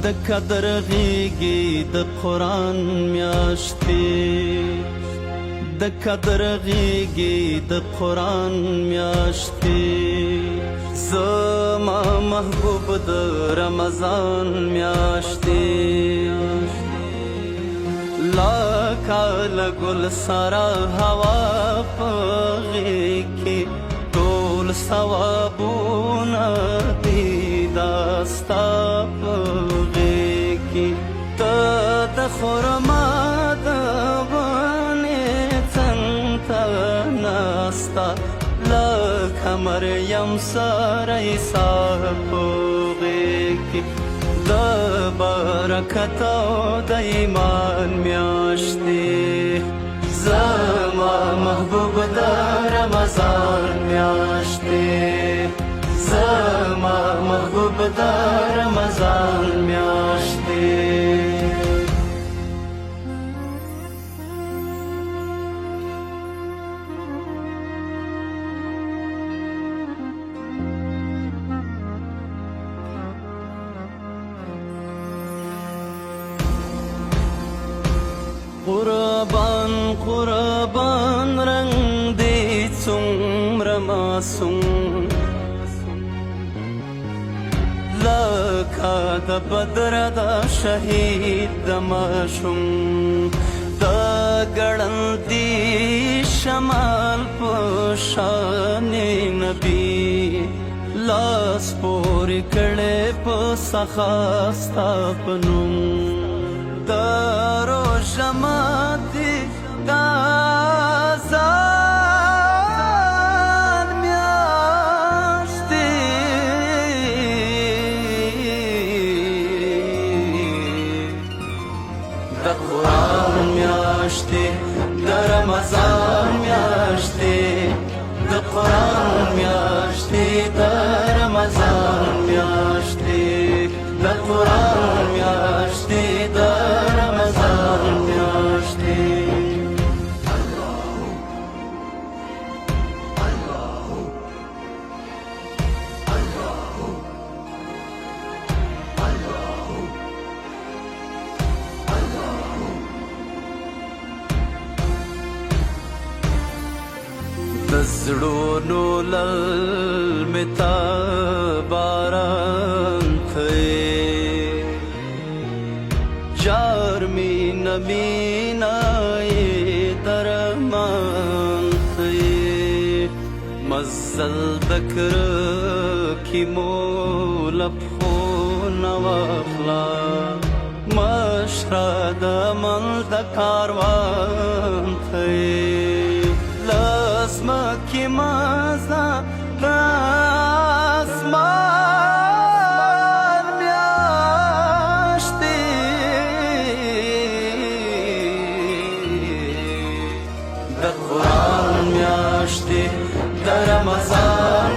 د قدر غیږې د قرآن میاشتې د قدر غیږې د قرآن میاشتې زما محبوب د رمضان میاشتې لاکال گل سرا هوا په غیږ ټول ثوابونه دي دا ستا په غیږ کې ته د خرما د ونې څنګ ته ناسته لکه مریم سره عیسی په غیږ کې د برکت او د ایمان میاشتې زما محبوب د رمضان میاشتې زما محبوب د رمضان میاشتې قربان قربان رنگ دی څومره معصوم لکه د بدر د شهید د ماشوم د ګړندي شمال په شان نبی لاس پورې کړې په سخا ستا په نوم د روژه ماتي د اذان میاشتې د قرآن میاشتې د رمضان میاشتې د قرآن میاشتې د رمضان میاشتې د قرآن میاشتې د رمضان میاشتې د زړونو للمې ته باران ښیې جار مینه مینه یې درمان ښیې مزل د کرکې مو له پښو نه واخله مشره د عمل د کاروان ښیې لزمکې مزه د اسمان میاشتې د قرآن میاشتې د رمضان